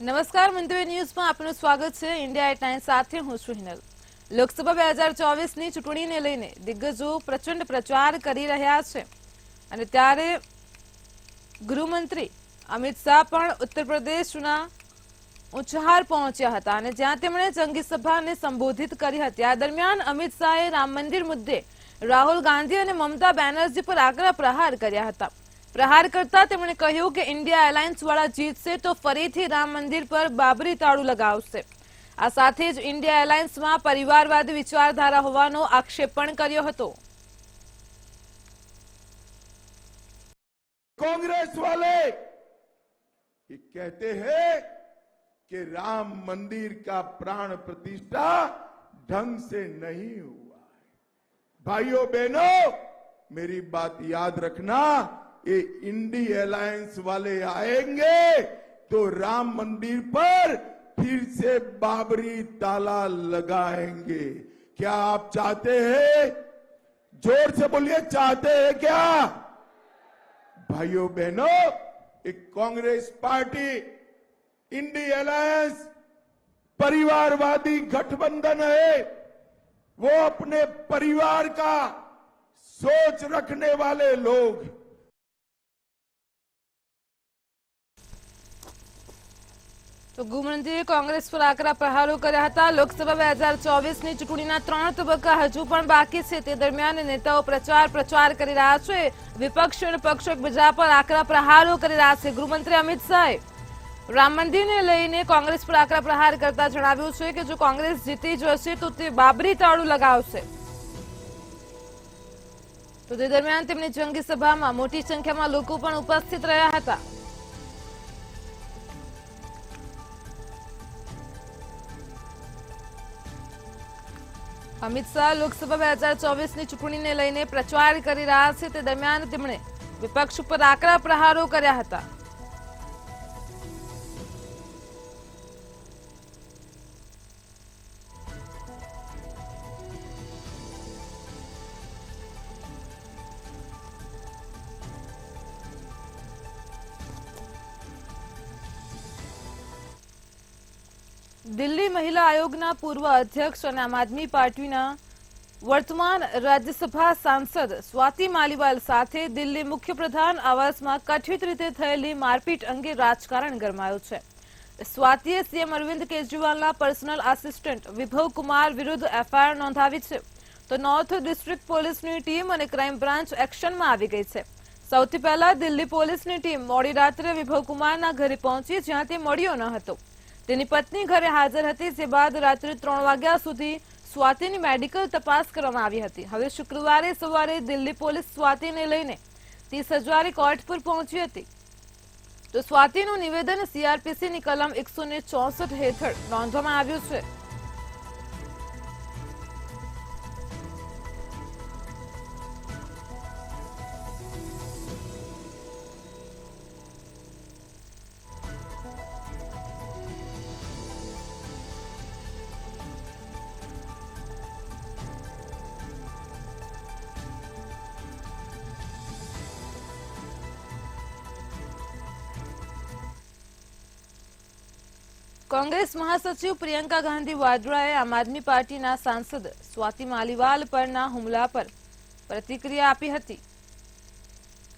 નમસ્કાર મંતવ્ય ન્યૂઝમાં આપનું સ્વાગત છે। ઇન્ડિયા એટ 9 સાથે હું છું હિનલ। લોકસભા 2024ની ચૂંટણીને લઈને દિગ્ગજો પ્રચંડ પ્રચાર કરી રહ્યા છે અને ત્યારે ગૃહમંત્રી અમિત શાહ પણ ઉત્તર પ્રદેશના ઉંચાહાર પહોંચ્યા હતા અને જ્યાં તેમણે જંગી સભાને સંબોધિત કરી હતી। આ દરમિયાન અમિત શાહે રામ મંદિર મુદ્દે રાહુલ ગાંધી અને મમતા બેનર્જી પર આકરા પ્રહાર કર્યા હતા। પ્રહાર કરતા તેમણે કહ્યું કે ઇન્ડિયા એલાયન્સ વાળા જીતશે તો ફરીથી રામ મંદિર પર બાબરી તાળું લગાવશે। આ સાથે જ ઇન્ડિયા એલાયન્સમાં પરિવારવાદી વિચારધારા હોવાનો આક્ષેપ પણ કર્યો હતો। कांग्रेस वाले ये कहते हैं कि राम मंदिर का प्राण प्रतिष्ठा ढंग से नहीं हुआ है। भाइयों बहनों, मेरी बात याद रखना, ये इंडी अलायंस वाले आएंगे तो राम मंदिर पर फिर से बाबरी ताला लगाएंगे। क्या आप चाहते हैं? जोर से बोलिए, चाहते हैं क्या? भाइयों बहनों, एक कांग्रेस पार्टी इंडी अलायंस परिवारवादी गठबंधन है। वो अपने परिवार का सोच रखने वाले लोग। તો ગૃહમંત્રીએ કોંગ્રેસ પર આકરા પ્રહારો કર્યા હતા। લોકસભા 2024ની ચૂંટણીના 3 તબક્કા હજુ પણ બાકી છે। તે દરમિયાન નેતાઓ પ્રચાર કરી રહ્યા છે। વિપક્ષ અને પક્ષ એકબીજા પર આકરા પ્રહારો કરી રહ્યા છે। ગૃહમંત્રી અમિત શાહે રામ મંદિરને લઈને કોંગ્રેસ પર આકરા પ્રહાર કરતા જણાવ્યું છે કે જો કોંગ્રેસ જીતી જશે તો તે બાબરી તાળું લગાવશે। તો તે દરમિયાન તેમની જંગી સભામાં મોટી સંખ્યામાં લોકો પણ ઉપસ્થિત રહ્યા હતા। અમિત શાહ લોકસભા 2024ની ચૂંટણીને લઈને પ્રચાર કરી રહ્યા છે। તે દરમિયાન તેમણે વિપક્ષ ઉપર આકરા પ્રહારો કર્યા હતા। દિલ્હી મહિલા આયોગના પૂર્વ અધ્યક્ષ અને આમ આદમી પાર્ટીના વર્તમાન રાજ્યસભા સાંસદ સ્વાતિ માલીવાલ સાથે દિલ્હી મુખ્યપ્રધાન આવાસમાં કથિત રીતે થયેલી મારપીટ અંગે રાજકારણ ગરમાયું છે। સ્વાતિએ સીએમ અરવિંદ કેજરીવાલના પર્સનલ આસિસ્ટન્ટ વિભવ કુમાર વિરુદ્ધ એફઆઈઆર નોંધાવી છે તો નોર્થ ડિસ્ટ્રિક્ટ પોલીસની ટીમ અને ક્રાઇમ બ્રાન્ચ એક્શનમાં આવી ગઈ છે। સૌથી પહેલા દિલ્હી પોલીસની ટીમ મોડી રાત્રે વિભવ કુમારના ઘરે પહોંચી જ્યાં તે મળ્યો ન હતો। તેની પત્ની ઘરે હાજર હતી, જે બાદ રાત્રે 3 વાગ્યા સુધી સ્વાતિની મેડિકલ તપાસ કરવામાં આવી હતી। હવે શુક્રવારે સવારે દિલ્હી પોલીસ સ્વાતિને લઈને 30 હજારી કોર્ટ પર પહોંચી હતી તો સ્વાતિનું નિવેદન સીઆરપીસીની કલમ 164 હેઠળ નોંધવામાં આવ્યું છે। કોંગ્રેસ મહાસચિવ પ્રિયંકા ગાંધી વાડ્રાએ આમ આદમી પાર્ટીના સાંસદ સ્વાતિ માલીવાલ પરના હુમલા પર પ્રતિક્રિયા આપી હતી।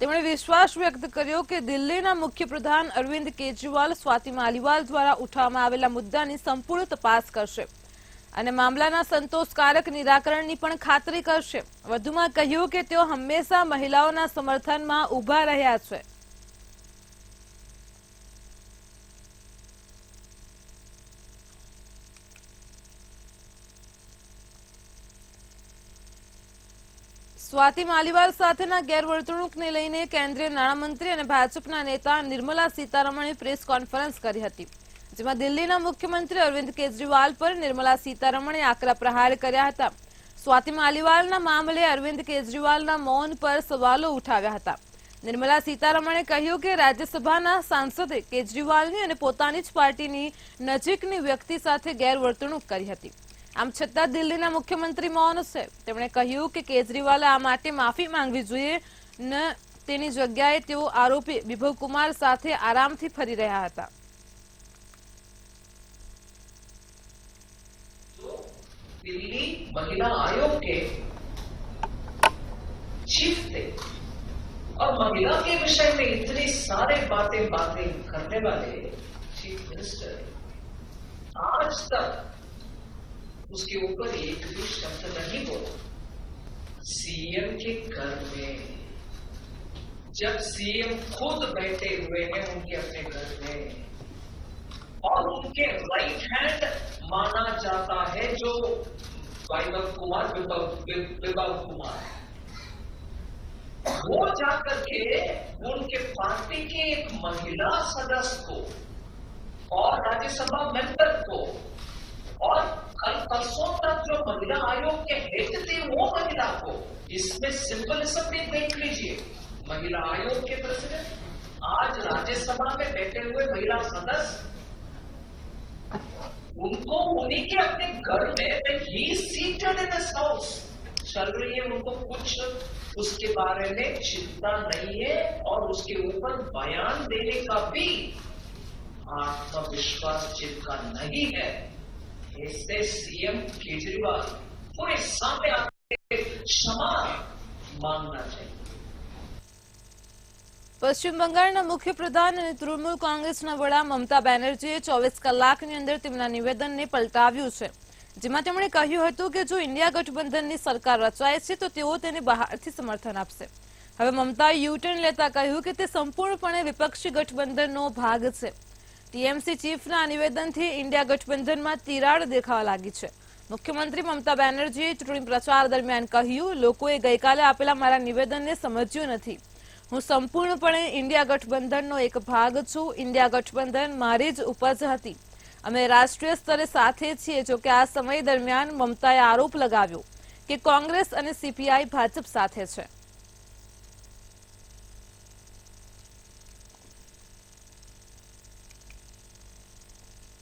તેમણે વિશ્વાસ વ્યક્ત કર્યો કે દિલ્હીના મુખ્યપ્રધાન અરવિંદ કેજરીવાલ સ્વાતિ માલીવાલ દ્વારા ઉઠાવવામાં આવેલા મુદ્દાની સંપૂર્ણ તપાસ કરશે અને મામલાના સંતોષકારક નિરાકરણની પણ ખાતરી કરશે। વધુમાં કહ્યું કે તેઓ હંમેશા મહિલાઓના સમર્થનમાં ઊભા રહ્યા છે। સ્વાતિ માલીવાલ સાથેના ગેરવર્તણૂકને લઈને કેન્દ્રીય નાણામંત્રી અને ભાજપના નેતા નિર્મલા સીતારમણે પ્રેસ કોન્ફરન્સ કરી હતી, જેમાં દિલ્હીના મુખ્યમંત્રી અરવિંદ કેજરીવાલ પર નિર્મલા સીતારમણે આકરા પ્રહાર કર્યા હતા। સ્વાતિ માલીવાલના મામલે અરવિંદ કેજરીવાલના મૌન પર સવાલો ઉઠાવ્યા હતા। નિર્મલા સીતારમણે કહ્યું કે રાજ્યસભાના સાંસદે કેજરીવાલની અને પોતાની જ પાર્ટીની નજીકની વ્યક્તિ સાથે ગેરવર્તણૂક કરી હતી। આમ છતાં દિલ્હીના મુખ્યમંત્રી મૌન છે। તેમણે કહ્યું કે કેજરીવાલે આ માટે માફી માંગવી જોઈએ ન તેની જગ્યાએ તેઓ આરોપી વિભવ કુમાર સાથે આરામથી ફરી રહ્યા હતા। दिल्ली महिला आयोग के चीफ थे और महिला के विषय में इतनी सारे बातें करने वाले चीफ मिनिस्टर आज तक उसके ऊपर एक भी शब्द नहीं बोला। सीएम के घर में जब सीएम खुद बैठे हुए हैं उनके अपने घर में और उनके राइट हैंड माना जाता है जो विभव कुमार वो जाकर के उनके पार्टी के एक महिला सदस्य को और राज्यसभा मेंबर को और कल परसों तक जो महिला आयोग के हेड थे वो महिला को, इसमें सिंबलिज्म भी देख लीजिए। महिला आयोग के प्रेसिडेंट आज राज्यसभा में बैठे हुए महिला सदस्य, उनको उन्हीं के अपने घर में ही सीटेड इन दिस हाउस चल रही है, उनको कुछ उसके बारे में चिंता नहीं है और उसके ऊपर बयान देने का भी आत्मविश्वास जिनका नहीं है। इससे सीएम केजरीवाल पूरे सामने आके क्षमा मांगना चाहिए। પશ્ચિમ બંગાળના મુખ્યપ્રધાન અને તૃણમૂલ કોંગ્રેસના વડા મમતા બેનર્જીએ 24 કલાકની અંદર તેમના નિવેદનને પલટાવ્યું છે, જેમાં તેમણે કહ્યું હતું કે જો ઇન્ડિયા ગઠબંધનની સરકાર રચાય છે તો તેઓ તેને બહારથી સમર્થન આપશે। હવે મમતાએ યુટર્ન લેતા કહ્યું કે તે સંપૂર્ણપણે વિપક્ષી ગઠબંધનનો ભાગ છે। ટીએમસી ચીફના આ નિવેદનથી ઇન્ડિયા ગઠબંધનમાં તિરાડ દેખાવા લાગી છે। મુખ્યમંત્રી મમતા બેનર્જીએ ચૂંટણી પ્રચાર દરમિયાન કહ્યું, લોકોએ ગઈકાલે આપેલા મારા નિવેદનને સમજ્યું નથી। હું સંપૂર્ણપણે ઇન્ડિયા ગઠબંધનનો એક ભાગ છું। ઇન્ડિયા ગઠબંધન મારી જ ઉપજ હતી। અમે રાષ્ટ્રીય સ્તરે સાથે છીએ। જો કે આ સમય દરમિયાન મમતાએ આરોપ લગાવ્યો કે કોંગ્રેસ અને સીપીઆઈ ભાજપ સાથે છે।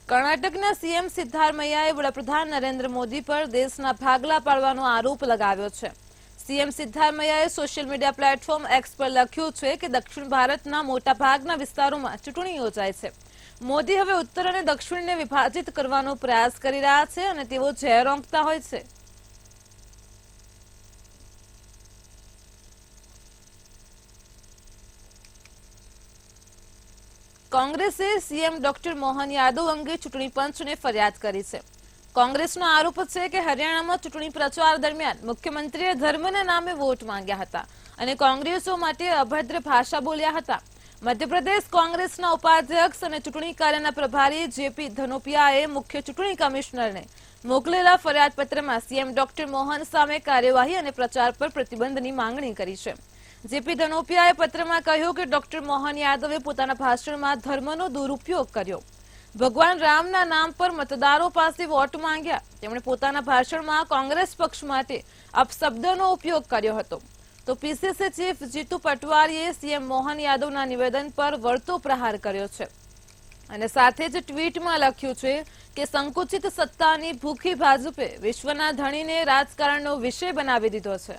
કર્ણાટકના સીએમ સિદ્ધારમૈયાએ વડાપ્રધાન નરેન્દ્ર મોદી પર દેશના ભાગલા પાડવાનો આરોપ લગાવ્યો છે। સીએમ સિદ્ધારમૈયાએ સોશિયલ મીડિયા પ્લેટફોર્મ એક્સ પર લખ્યું છે કે દક્ષિણ ભારતના મોટાભાગના વિસ્તારોમાં ચૂંટણી યોજાય છે। મોદી હવે ઉત્તર અને દક્ષિણને વિભાજિત કરવાનો પ્રયાસ કરી રહ્યા છે અને તેઓ ઝેર ઓંકતા હોય છે। કોંગ્રેસે સીએમ ડોક્ટર મોહન યાદવ અંગે ચૂંટણી પંચને ફરિયાદ કરી છે। કોંગ્રેસનો આરોપ છે કે હરિયાણામાં ચૂંટણી પ્રચાર દરમિયાન મુખ્યમંત્રીએ ધર્મના નામે વોટ માંગ્યા હતા અને કોંગ્રેસો માટે અભદ્ર ભાષા બોલ્યા હતા। મધ્યપ્રદેશ કોંગ્રેસના ઉપાધ્યક્ષ અને ચૂંટણી કાર્યના પ્રભારી જેપી ધનોપિયાએ મુખ્ય ચૂંટણી કમિશનરને મોકલેલા ફરિયાદપત્રમાં સીએમ ડોક્ટર મોહન સામે કાર્યવાહી અને પ્રચાર પર પ્રતિબંધની માંગણી કરી છે। જેપી ધનોપિયાએ પત્રમાં કહ્યું કે ડોક્ટર મોહન યાદવે પોતાના ભાષણમાં ધર્મનો દુરુપયોગ કર્યો। ભગવાન રામના નામ પર મતદારો પાસે વોટ માંગ્યા। તેમણે પોતાના ભાષણમાં કોંગ્રેસ પક્ષ માટે અપશબ્દોનો ઉપયોગ કર્યો હતો। તો પીસીસી ચીફ જીતુ પટવારીએ સીએમ મોહન યાદવના નિવેદન પર વળતો પ્રહાર કર્યો છે અને સાથે જ ટ્વીટમાં લખ્યું છે કે સંકુચિત સત્તાની ભૂખી ભાજપે વિશ્વના ધણીને રાજકારણનો વિષય બનાવી દીધો છે।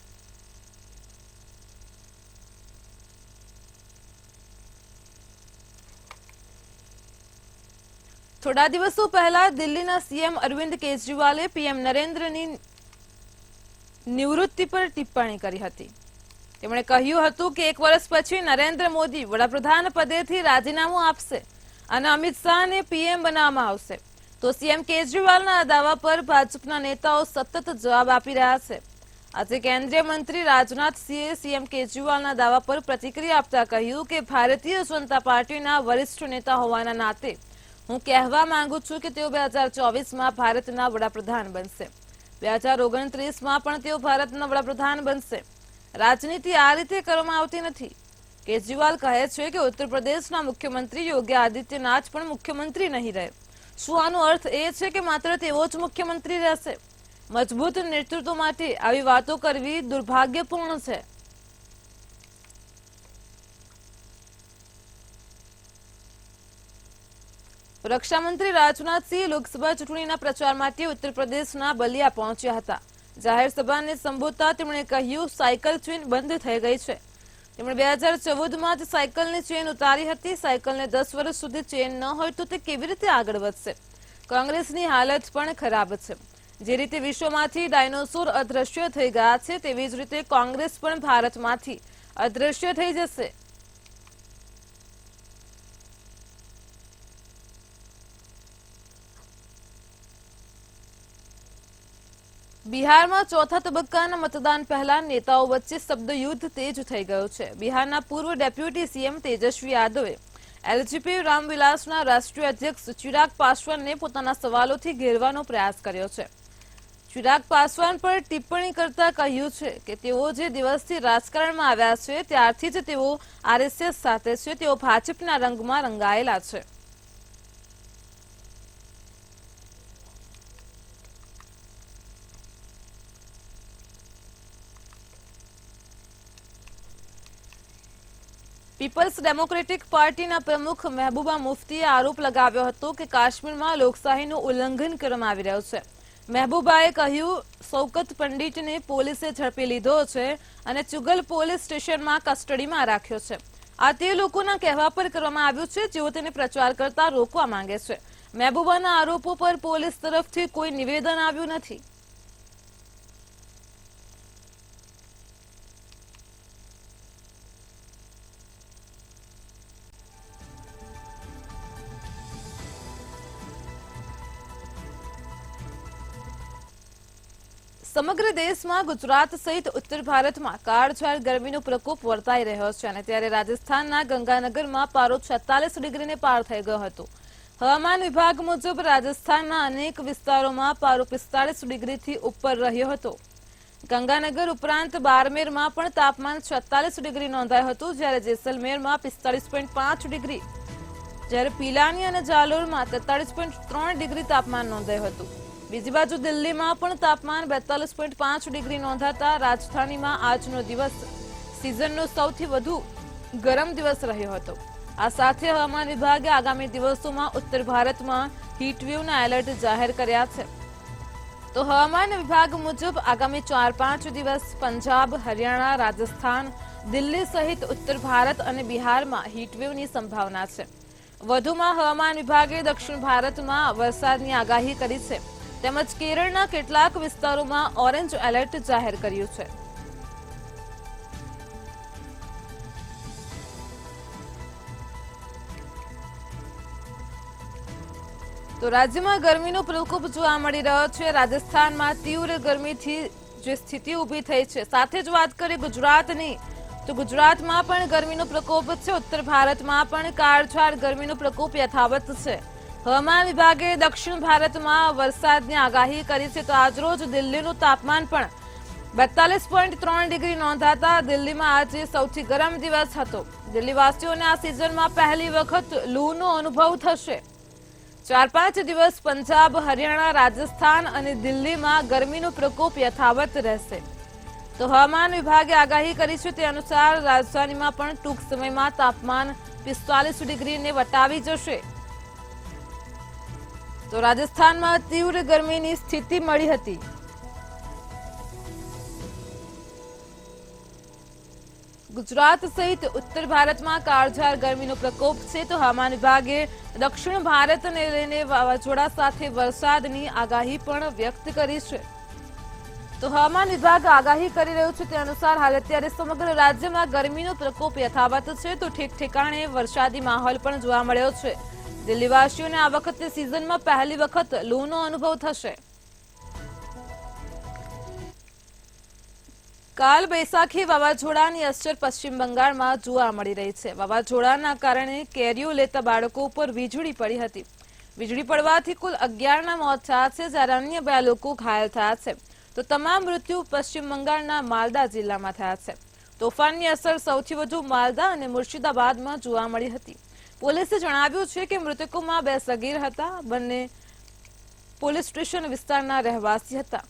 થોડા દિવસો પહેલા દિલ્હીના સીએમ અરવિંદ કેજરીવાલે પીએમ નરેન્દ્રની નિવૃત્તિ પર ટિપ્પણી કરી હતી। તેમણે કહ્યું હતું કે 1 વર્ષ પછી નરેન્દ્ર મોદી વડાપ્રધાન પદેથી રાજીનામું આપશે અને અમિત શાહને પીએમ બનાવવામાં આવશે। તો સીએમ કેજરીવાલના આ દાવા પર ભાજપના નેતાઓ સતત જવાબ આપી રહ્યા છે। આજે કેન્દ્રીય મંત્રી રાજનાથ સિંહે સીએમ કેજરીવાલના દાવા પર પ્રતિક્રિયા આપતા કહ્યું કે ભારતીય જનતા પાર્ટીના વરિષ્ઠ નેતા હોવાના નાતે હું કહેવા માંગુ છું કે તેઓ 2024માં ભારતના વડાપ્રધાન બનશે। 2029માં પણ તેઓ ભારતના વડાપ્રધાન બનશે। રાજનીતિ આ રીતે કરવામાં આવતી નથી। કેજરીવાલ કહે છે કે ઉત્તર પ્રદેશના મુખ્યમંત્રી યોગી આદિત્યનાથ પણ મુખ્યમંત્રી નહીં રહે। શું આનો અર્થ એ છે કે માત્ર તેઓ જ મુખ્યમંત્રી રહેશે? મજબૂત નેતૃત્વ માટે આવી વાતો કરવી દુર્ભાગ્યપૂર્ણ છે। રક્ષામંત્રી રાજનાથસિંહ લોકસભા ચૂંટણીના પ્રચાર માટે ઉત્તર પ્રદેશના બલિયા પહોંચ્યા હતા। જાહેર સભાને સંબોધતા તેમણે કહ્યું, સાયકલ ચેન બંધ થઈ ગઈ છે। તેમણે 2014માં જ સાયકલની ચેન ઉતારી હતી। સાયકલને 10 વર્ષ સુધી ચેન ન હોય તો તે કેવી રીતે આગળ વધશે? કોંગ્રેસની હાલત પણ ખરાબ છે। જે રીતે વિશ્વમાંથી ડાયનોસોર અદૃશ્ય થઈ ગયા છે, તેવી જ રીતે કોંગ્રેસ પણ ભારતમાંથી અદૃશ્ય થઈ જશે। બિહારમાં ચોથા તબક્કાના મતદાન પહેલા નેતાઓ વચ્ચે શબ્દયુદ્ધ તેજ થઈ ગયો છે। બિહારના પૂર્વ ડેપ્યુટી સીએમ તેજસ્વી યાદવે એલજેપી રામવિલાસના રાષ્ટ્રીય અધ્યક્ષ ચિરાગ પાસવાનને પોતાના સવાલોથી ઘેરવાનો પ્રયાસ કર્યો છે। ચિરાગ પાસવાન પર ટિપ્પણી કરતા કહ્યું છે કે તેઓ જે દિવસથી રાજકારણમાં આવ્યા છે ત્યારથી જ તેઓ આરએસએસ સાથે છે, તેઓ ભાજપના રંગમાં રંગાયેલા છે। પીપલ્સ ડેમોક્રેટિક પાર્ટીના પ્રમુખ મહેબૂબા મુફ્તીએ આરોપ લગાવ્યો હતો કે કાશ્મીરમાં લોકશાહીનું ઉલ્લંઘન કરવામાં આવી રહ્યું છે। મહેબૂબાએ કહ્યું, શૌકત પંડિતને પોલીસે ઝડપી લીધો છે અને ચુગલ પોલીસ સ્ટેશનમાં કસ્ટડીમાં રાખ્યો છે। આ તે લોકોના કહેવા પર કરવામાં આવ્યું છે જેઓ તેને પ્રચાર કરતા રોકવા માંગે છે। મહેબૂબાના આરોપો પર પોલીસ તરફથી કોઈ નિવેદન આવ્યું નથી। સમગ્ર દેશમાં ગુજરાત સહિત ઉત્તર ભારતમાં કાળઝાળ ગરમીનો પ્રકોપ વર્તાઈ રહ્યો છે અને ત્યારે રાજસ્થાનના ગંગાનગરમાં પારો 46 ડિગ્રીને પાર થઈ ગયો હતો। હવામાન વિભાગ મુજબ રાજસ્થાનના અનેક વિસ્તારોમાં પારો 45 ડિગ્રીથી ઉપર રહ્યો હતો। ગંગાનગર ઉપરાંત બારમેરમાં પણ તાપમાન 46 ડિગ્રી નોંધાયું હતું, જ્યારે જેસલમેરમાં 45.5 ડિગ્રી, જ્યારે પિલાની અને જાલોરમાં 43.3 ડિગ્રી તાપમાન નોંધાયું હતું। બીજી બાજુ દિલ્હીમાં પણ તાપમાન 42.5 ડિગ્રી નોંધાતા રાજધાનીમાં આજનો દિવસ સિઝનનો સૌથી વધુ ગરમ દિવસ રહ્યો હતો। આ સાથે હવામાન વિભાગે આગામી દિવસોમાં ઉત્તર ભારતમાં હીટવેવના એલર્ટ જાહેર કર્યા છે। તો હવામાન વિભાગ મુજબ આગામી 4-5 દિવસ પંજાબ, હરિયાણા, રાજસ્થાન, દિલ્હી સહિત ઉત્તર ભારત અને બિહારમાં હીટવેવની સંભાવના છે। વધુમાં હવામાન વિભાગે દક્ષિણ ભારતમાં વરસાદની આગાહી કરી છે તેમજ કેરળના કેટલાક વિસ્તારોમાં ઓરેન્જ એલર્ટ જાહેર કર્યું છે। તો રાજ્યમાં ગરમીનો પ્રકોપ જોવા મળી રહ્યો છે। રાજસ્થાનમાં તીવ્ર ગરમીથી જે સ્થિતિ ઊભી થઈ છે, સાથે જ વાત કરીએ ગુજરાતની તો ગુજરાતમાં પણ ગરમીનો પ્રકોપ છે। ઉત્તર ભારતમાં પણ કાળઝાળ ગરમીનો પ્રકોપ યથાવત છે। હવામાન વિભાગે દક્ષિણ ભારતમાં વરસાદની આગાહી કરી છે। તો આજરોજ દિલ્હીનું તાપમાન પણ 42.3 ડિગ્રી નોંધાતા દિલ્હીમાં આજે સૌથી ગરમ દિવસ હતો। દિલ્હીવાસીઓને આ સિઝનમાં પહેલી વખત લૂનો અનુભવ થશે। 4-5 દિવસ પંજાબ, હરિયાણા, રાજસ્થાન અને દિલ્હીમાં ગરમીનો પ્રકોપ યથાવત રહેશે। તો હવામાન વિભાગે આગાહી કરી છે તે અનુસાર રાજધાનીમાં પણ ટૂંક સમયમાં તાપમાન 45 ડિગ્રીને વટાવી જશે। તો રાજસ્થાનમાં તીવ્ર ગરમીની સ્થિતિ મળી હતી। ગુજરાત સહિત ઉત્તર ભારતમાં કાળઝાળ ગરમીનો પ્રકોપ છે। તો હવામાન વિભાગે દક્ષિણ ભારતને લઈને વાવાઝોડા સાથે વરસાદની આગાહી પણ વ્યક્ત કરી છે। તો હવામાન વિભાગ આગાહી કરી રહ્યું છે તે અનુસાર હાલ અત્યારે સમગ્ર રાજ્યમાં ગરમીનો પ્રકોપ યથાવત છે। તો ઠેક ઠેકાણે વરસાદી માહોલ પણ જોવા મળ્યો છે। દિલ્હીવાસીઓને આ વખતે સિઝનમાં પહેલી વખત લૂનો અનુભવ થશે। કાલ બૈસાખી વાવાઝોડાની અસર પશ્ચિમ બંગાળમાં જોવા મળી રહી છે। વાવાઝોડાના કારણે કેરીઓ લેતા બાળકો ઉપર વીજળી પડી હતી। વીજળી પડવાથી કુલ 11ના મોત થયા છે, જ્યારે અન્ય 2 લોકો ઘાયલ થયા છે। તો તમામ મૃત્યુ પશ્ચિમ બંગાળના માલદા જિલ્લામાં થયા છે। તોફાનની અસર સૌથી વધુ માલદા અને મુર્શિદાબાદમાં જોવા મળી હતી। પોલીસે જણાવ્યું છે કે મૃતકોમાં 2 સગીર હતા, બંને પોલીસ સ્ટેશન વિસ્તારના રહેવાસી હતા।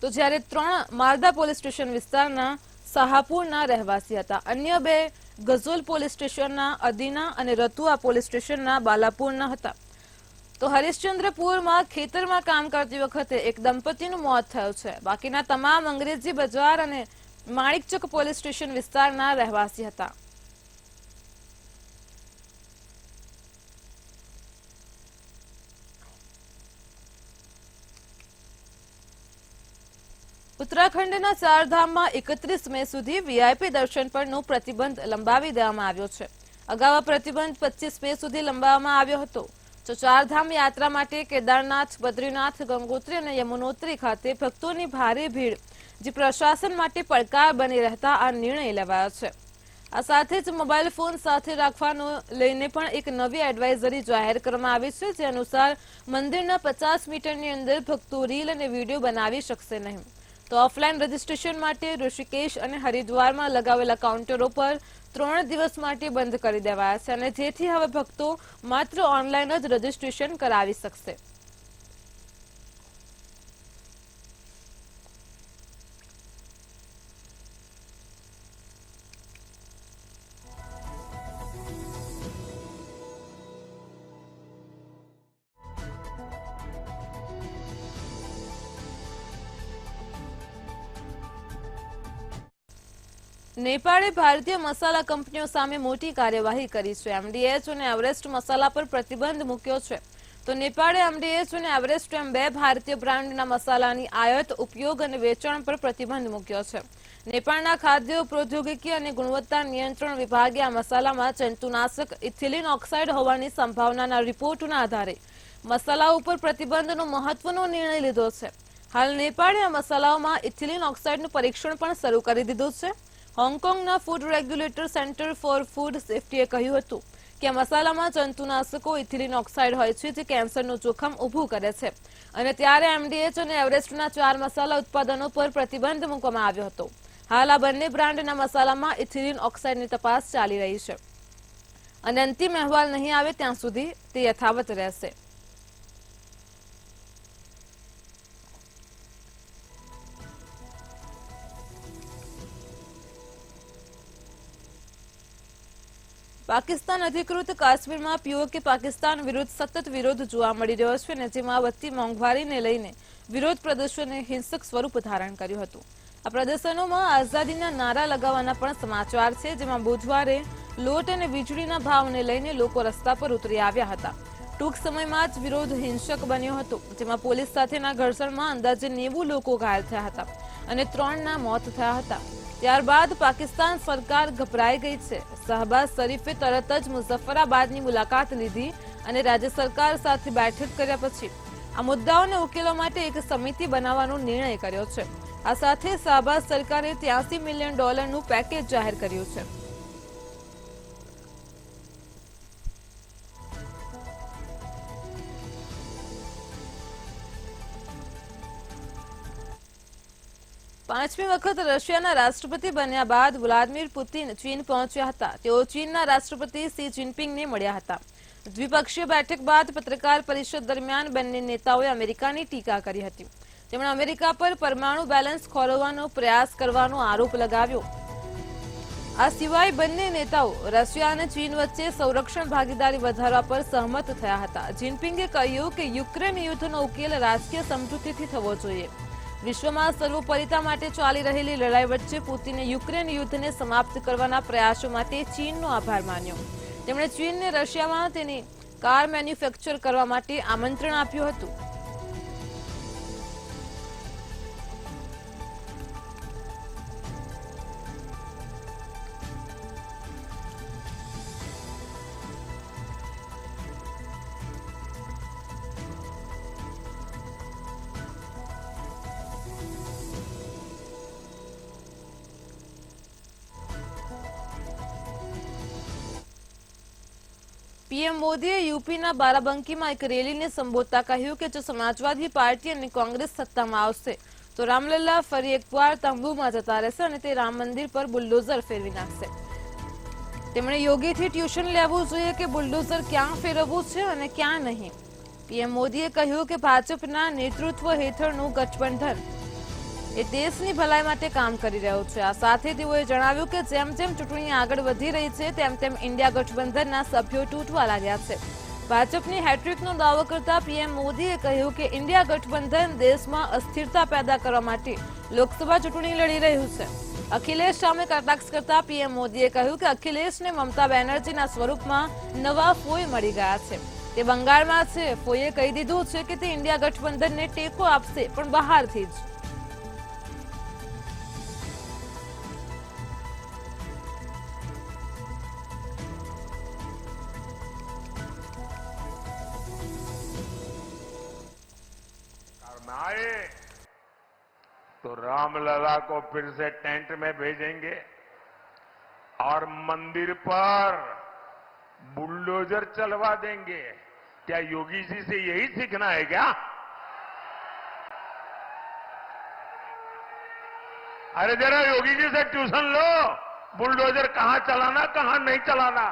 તો જ્યારે 3 માલદા પોલીસ સ્ટેશન વિસ્તારના શાહપુરના રહેવાસી હતા। અન્ય 2 ગઝોલ પોલીસ સ્ટેશનના અદીના અને રતુઆ પોલીસ સ્ટેશનના બાલાપુરના હતા। તો હરિશ્ચંદ્રપુરમાં ખેતરમાં કામ કરતી વખતે એક દંપતીનું મોત થયું છે। બાકીના તમામ અંગ્રેજી બજાર અને માણિકચક પોલીસ સ્ટેશન વિસ્તારના રહેવાસી હતા। ઉત્તરાખંડના ચારધામમાં 31 મે સુધી વીઆઈપી દર્શન પરનો પ્રતિબંધ લંબાવી દેવામાં આવ્યો છે. અગાઉ આ પ્રતિબંધ 25 મે સુધી લંબાવવામાં આવ્યો હતો. તો ચારધામ યાત્રા માટે કેદારનાથ, બદ્રીનાથ, ગંગોત્રી અને યમુનોત્રી ખાતે ભક્તોની ભારે ભીડ જે પ્રશાસન માટે પડકાર બની રહેતા આ નિર્ણય લેવાયો છે. આ સાથે જ મોબાઈલ ફોન સાથે રાખવાનો લઈને પણ એક નવી એડવાઇઝરી જાહેર કરવામાં આવી છે, જે અનુસાર મંદિરના 50 મીટરની અંદર ભક્તો રીલ અને વિડીયો બનાવી શકશે નહીં. તો ઓફલાઈન રજીસ્ટ્રેશન માટે ઋષિકેશ અને હરિદ્વારમાં લગાવેલા કાઉન્ટરો પર 3 દિવસ માટે બંધ કરી દેવાયા છે, અને જેથી હવે ભક્તો માત્ર ઓનલાઈન જ રજીસ્ટ્રેશન કરાવી શકશે. નેપાળે ભારતીય મસાલા કંપનીઓ સામે મોટી કાર્યવાહી કરી છે. એમડીએચ અને એવરેસ્ટ મસાલા પર પ્રતિબંધ મૂક્યો છે. તો નેપાળે એમડીએચ અને એવરેસ્ટ એમ 2 ભારતીય બ્રાન્ડના મસાલાની આયાત, ઉપયોગ અને વેચાણ પર પ્રતિબંધ મૂક્યો છે. નેપાળના ખાદ્ય પ્રૌદ્યોગિકી અને ગુણવત્તા નિયંત્રણ વિભાગે આ મસાલામાં જંતુનાશક ઇથિલિન ઓક્સાઇડ હોવાની સંભાવનાના રિપોર્ટના આધારે મસાલા ઉપર પ્રતિબંધનો મહત્વનો નિર્ણય લીધો છે. હાલ નેપાળે આ મસાલાઓમાં ઇથિલિન ઓક્સાઇડનું પરીક્ષણ પણ શરૂ કરી દીધું છે. હોંગકોંગના food regulator centre for food સેફ્ટીએ કહ્યું હતું કે આ મસાલામાં જંતુનાશકો ઇથિલિન ઓક્સાઇડ હોય છે, જે કેન્સરનું જોખમ ઊભું કરે છે, અને ત્યારે એમડીએચ અને એવરેસ્ટના 4 મસાલા ઉત્પાદનો પર પ્રતિબંધ મૂકવામાં આવ્યો હતો. હાલ આ બંને બ્રાન્ડના મસાલામાં ઇથિલિન ઓક્સાઇડની તપાસ ચાલી રહી છે, અને અંતિમ અહેવાલ નહીં આવે ત્યાં સુધી તે યથાવત રહેશે. પાકિસ્તાન અધિકૃત કાશ્મીરમાં પીઓકે પાકિસ્તાન વિરુદ્ધ સતત વિરોધ જોવા મળી રહ્યો છે, અને જેમાં વધતી મોંઘવારીને લઈને વિરોધ પ્રદર્શને હિંસક સ્વરૂપ ધારણ કર્યું હતું. આ પ્રદર્શનોમાં આઝાદીના નારા લગાવવાના પણ સમાચાર છે, જેમાં બુધવારે લોટ અને વીજળીના ભાવને લઈને લોકો રસ્તા પર ઉતરી આવ્યા હતા. ટૂંક સમયમાં જ વિરોધ હિંસક બન્યો હતો, જેમાં પોલીસ સાથેના ઘર્ષણમાં અંદાજે 90 લોકો ઘાયલ થયા હતા અને 3ના મોત થયા હતા. ત્યારબાદ પાકિસ્તાન સરકાર ગભરાઈ ગઈ છે. શહબાઝ શરીફે તરત જ મુઝફ્ફરાબાદની મુલાકાત લીધી અને રાજ્ય સરકાર સાથે બેઠક કર્યા પછી આ મુદ્દાઓને ઉકેલવા માટે એક સમિતિ બનાવવાનો નિર્ણય કર્યો છે. આ સાથે શહબાઝ સરકારે $83 મિલિયન પેકેજ જાહેર કર્યું છે. પાંચમી વખત રશિયાના રાષ્ટ્રપતિ બન્યા બાદ વ્લાદિમીર પુતિન ચીન પહોંચ્યા હતા. તેઓ ચીનના રાષ્ટ્રપતિ શી જિનપિંગને મળ્યા હતા. દ્વિપક્ષીય બેઠક બાદ પત્રકાર પરિષદ દરમિયાન બંને નેતાઓએ અમેરિકાની ટીકા કરી હતી. તેમણે અમેરિકા પર પરમાણુ બેલેન્સ ખોરવવાનો પ્રયાસ કરવાનો આરોપ લગાવ્યો. આ સિવાય બંને નેતાઓ રશિયા અને ચીન વચ્ચે સંરક્ષણ ભાગીદારી વધારવા પર સહમત થયા હતા. જિનપિંગે કહ્યું કે યુક્રેન યુદ્ધનો ઉકેલ રાજકીય સમજૂતીથી થવો જોઈએ. વિશ્વમાં સર્વોપરિતા માટે ચાલી રહેલી લડાઈ વચ્ચે પુતિને યુક્રેન યુદ્ધને સમાપ્ત કરવાના પ્રયાસો માટે ચીનનો આભાર માન્યો. તેમણે ચીનને રશિયામાં તેની કાર મેન્યુફેક્ચર કરવા માટે આમંત્રણ આપ્યું હતું. પીએમ મોદીએ યુપીના બારાબંકીમાં એક રેલીને સંબોધતા કહ્યું કે જો સમાજવાદી પાર્ટી અને કોંગ્રેસ સત્તામાં આવશે તો રામલલ્લા ફરી એકવાર તંબુમાં જતા રહેશે અને તે રામ મંદિર પર બુલડોઝર ફેરવી નાખશે. તેમણે યોગીથી ટ્યુશન લેવું જોઈએ કે બુલડોઝર ક્યાં ફેરવવું છે અને ક્યાં નહીં. પીએમ મોદીએ કહ્યું કે ભાજપના નેતૃત્વ હેઠળનું ગઠબંધન એ દેશની ભલાઈ માટે કામ કરી રહ્યું છે. આ સાથે તેઓએ જણાવ્યું કે જેમ જેમ ચૂંટણી આગળ વધી રહી છે તેમ તેમ ઇન્ડિયા ગઠબંધનના સભ્યો તૂટવા લાગ્યા છે. ભાજપની હેટ્રિકનો દાવો કરતા પીએમ મોદીએ કહ્યું કે ઇન્ડિયા ગઠબંધન દેશમાં અસ્થિરતા પેદા કરવા માટે લોકસભા ચૂંટણી લડી રહ્યું છે. અખિલેશ સામે કટાક્ષ કરતા પીએમ મોદીએ કહ્યું કે અખિલેશને મમતા બેનર્જીના સ્વરૂપમાં નવા ફોઈ મળી ગયા છે. તે બંગાળમાં છે. ફોઈએ કહી દીધું છે કે તે ઇન્ડિયા ગઠબંધનને ટેકો આપશે, પણ બહારથી જ. रामलला को फिर से टेंट में भेजेंगे और मंदिर पर बुलडोजर चलवा देंगे। क्या योगी जी से यही सीखना है क्या? अरे जरा योगी जी से ट्यूशन लो, बुलडोजर कहां चलाना कहां नहीं चलाना।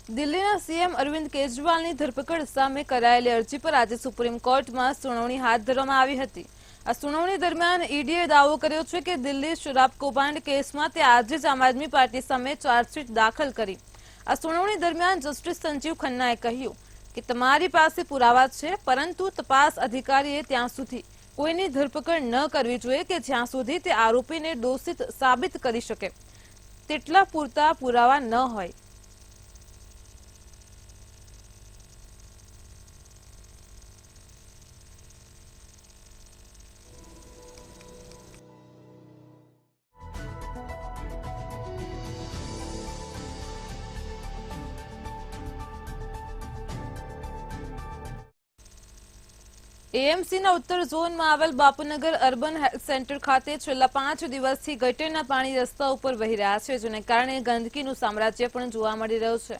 દિલ્હીના સીએમ અરવિંદ કેજરીવાલની ધરપકડ સામે કરાયેલી અરજી પર આજે સુપ્રીમ કોર્ટમાં સુનાવણી હાથ ધરવામાં આવી હતી। આ સુનાવણી દરમિયાન ઈડીએ દાવો કર્યો છે કે દિલ્હી શરાબ કૌભાંડ કેસમાં તે આજે જ આમ આદમી પાર્ટી સામે ચાર્જશીટ દાખલ કરી। આ સુનાવણી દરમિયાન જસ્ટિસ સંજીવ ખન્નાએ કહ્યું કે તમારી પાસે પુરાવા છે, પરંતુ તપાસ અધિકારીએ ત્યાં સુધી કોઈની ધરપકડ ન કરવી જોઈએ કે જ્યાં સુધી તે આરોપીને દોષિત સાબિત કરી શકે, તેટલા પૂરતા પુરાવા ન હોય। એએમસીના ઉત્તર ઝોનમાં આવેલ બાપુનગર અર્બન હેલ્થ સેન્ટર ખાતે છેલ્લા 5 દિવસથી ગટરના પાણી રસ્તા ઉપર વહી રહ્યા છે, જેને કારણે ગંદકીનું સામ્રાજ્ય પણ જોવા મળી રહ્યું છે।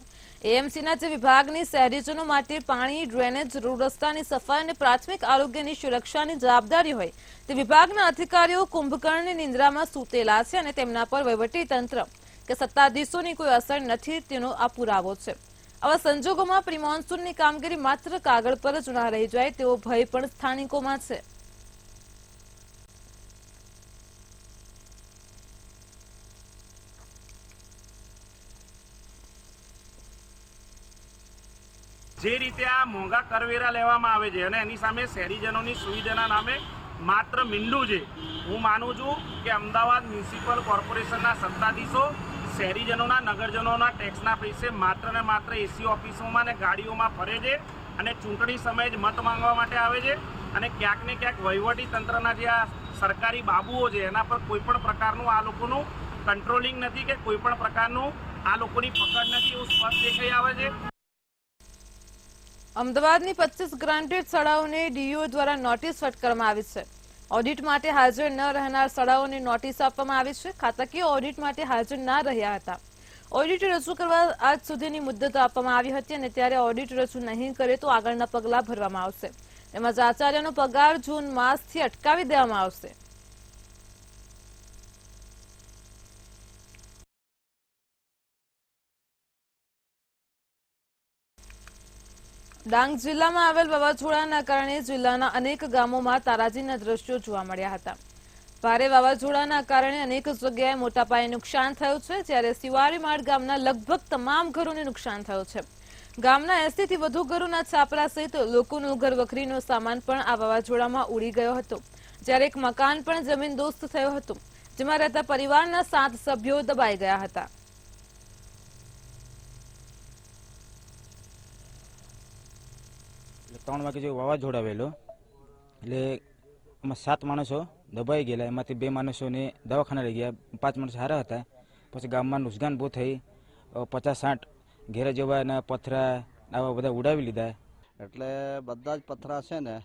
એએમસીના જે વિભાગની શહેરીજનો માટે પાણી, ડ્રેનેજ, રોડ રસ્તાની સફાઈ અને પ્રાથમિક આરોગ્યની સુરક્ષાની જવાબદારી હોય તે વિભાગના અધિકારીઓ કુંભકર્ણની નિંદ્રામાં સૂતેલા છે અને તેમના પર વહીવટીતંત્ર કે સત્તાધીશોની કોઈ અસર નથી, તેનો આ પુરાવો છે। આવા સંજોગોમાં પ્રી મોન્સૂનની કામગીરી માત્ર કાગળ પર જ ના રહી જાય તેવો ભય પણ સ્થાનિકોમાં છે। જે રીતે આ મોંઘા કરવેરા લેવામાં આવે છે અને એની સામે શહેરીજનોની સુવિધાના નામે માત્ર મીંડું છે। હું માનું છું કે અમદાવાદ મ્યુનિસિપલ કોર્પોરેશનના સત્તાધીશો શહેરીજનોના, નગરજનોના ટેક્સના પૈસે માત્ર ને માત્ર એસી ઓફિસોમાં ને ગાડીઓમાં ફરે છે અને ચૂંટણી સમયે જ મત માંગવા માટે આવે છે અને ક્યાંક ને ક્યાંક વહીવટી તંત્રના જે આ સરકારી બાબુઓ છે એના પર કોઈ પણ પ્રકારનું આ લોકોનું કંટ્રોલિંગ નથી કે કોઈ પણ પ્રકારનું આ લોકોની પકડ નથી, એવું સ્પષ્ટ દેખાઈ આવે છે। અમદાવાદની 25 ગ્રાન્ટેડ શાળાઓને ડીઈઓ દ્વારા નોટિસ ફટકારવામાં આવી છે। ઓડિટ માટે હાજર ન રહેનાર શાળાઓને નોટિસ આપવામાં આવી છે। ખાતાકીય ઓડિટ માટે હાજર ના રહ્યા હતા। ઓડિટ રજૂ કરવા આજ સુધીની મુદ્દત આપવામાં આવી હતી અને ત્યારે ઓડિટ રજૂ નહીં કરે તો આગળના પગલાં ભરવામાં આવશે। તેમજ આચાર્યનો પગાર જૂન માસથી અટકાવી દેવામાં આવશે। ડાંગ જિલ્લામાં આવેલ વાવાઝોડાના કારણે જિલ્લાના અનેક ગામોમાં તારાજીના દ્રશ્યો જોવા મળ્યા હતા। ભારે વાવાઝોડાના કારણે અનેક જગ્યાએ મોટા પાયે નુકસાન થયું છે, જ્યારે સિવારીમાળ ગામના લગભગ તમામ ઘરોને નુકસાન થયું છે। ગામના 80 થી વધુ ઘરોના છાપરા સહિત લોકોનો ઘર વખરીનો સામાન પણ આ વાવાઝોડામાં ઉડી ગયો હતો, જ્યારે એક મકાન પણ જમીનદોસ્ત થયો હતો, જેમાં રહેતા પરિવારના 7 સભ્યો દબાઈ ગયા હતા। 3 વાગે જેવું વાવાઝોડા આવેલો એટલે એમાં 7 માણસો દબાઈ ગયેલા, એમાંથી 2 માણસોને દવાખાના લઈ ગયા, 5 માણસો સારા હતા। પછી ગામમાં નુકસાન બહુ થઈ, 50-60 ઘેરા જેવા એના પથરા આવા બધા ઉડાવી લીધા। એટલે બધા જ પથરા છે ને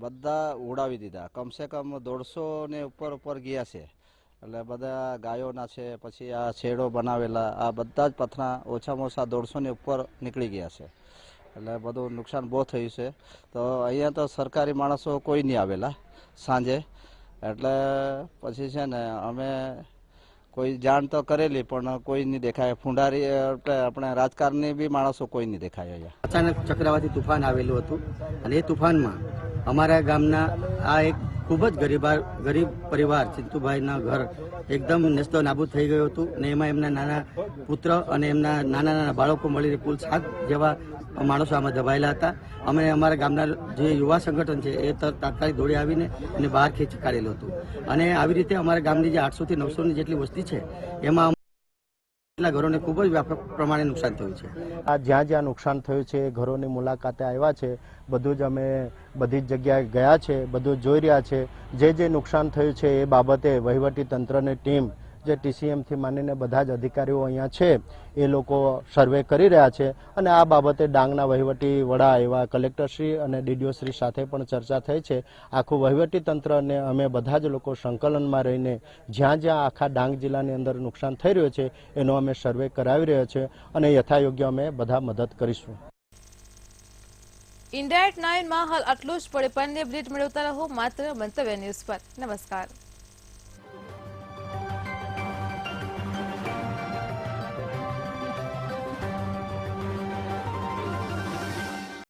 બધા ઉડાવી દીધા, કમસે કમ 150 ને ઉપર ગયા છે। એટલે બધા ગાયોના છે, પછી આ છેડો બનાવેલા આ બધા જ પથરા ઓછામાં ઓછા 150 ને ઉપર નીકળી ગયા છે। એટલે બધું નુકસાન બહુ થયું છે। તો અહીંયા તો સરકારી માણસો કોઈ નહીં આવેલા સાંજે, એટલે પછી છે ને અમે કોઈ જાણ તો કરેલી પણ કોઈ નહીં દેખાય। ફુંડારી આપણે રાજકારણની બી માણસો કોઈ નહીં દેખાય અહીંયા। અચાનક ચક્રવાતી તુફાન આવેલું હતું અને એ તુફાનમાં અમારા ગામના આ એક ખૂબ જ ગરીબ પરિવાર ચિંતુભાઈના ઘર એકદમ નેસ્તો નાબૂદ થઈ ગયું હતું અને એમાં એમના નાના પુત્ર અને એમના નાના બાળકો મળીને કુલ 7 જેવા માણસો આમાં દબાયેલા હતા। અમે અમારા ગામના જે યુવા સંગઠન છે એ તાત્કાલિક દોડી આવીને એને બહાર ખેંચી કાઢેલું હતું અને આવી રીતે અમારા ગામની જે 800 થી 900 ની જેટલી વસ્તી છે એમાં એટલા ઘરોને ખૂબ જ વ્યાપક પ્રમાણે નુકસાન થયું છે। આ જ્યાં જ્યાં નુકસાન થયું છે એ ઘરોની મુલાકાતે આવ્યા છે, બધું જ અમે બધી જ જગ્યાએ ગયા છે, બધું જોઈ રહ્યા છે। જે નુકસાન થયું છે એ બાબતે વહીવટી તંત્રની ટીમ જે ટીસીએમથી માંડીને બધા જ અધિકારીઓ અહીંયા છે એ લોકો સર્વે કરી રહ્યા છે અને આ બાબતે ડાંગના વહીવટી વડા એવા કલેક્ટરશ્રી અને ડીડીઓશ્રી સાથે પણ ચર્ચા થઈ છે. આખું વહીવટી તંત્રને અમે બધા જ લોકો સંકલનમાં રહીને જ્યાં જ્યાં આખા ડાંગ જિલ્લાની અંદર નુકસાન થઈ રહ્યું છે એનો અમે સર્વે કરાવી રહ્યા છે અને યથાયોગ્ય અમે બધા મદદ કરીશું. ઇન્ડિયા એટ 9 માં હાલ આટલું જ. પડે પણ અપડેટ મેળવતા રહો માત્ર મંતવ્ય ન્યૂઝ પર. નમસ્કાર.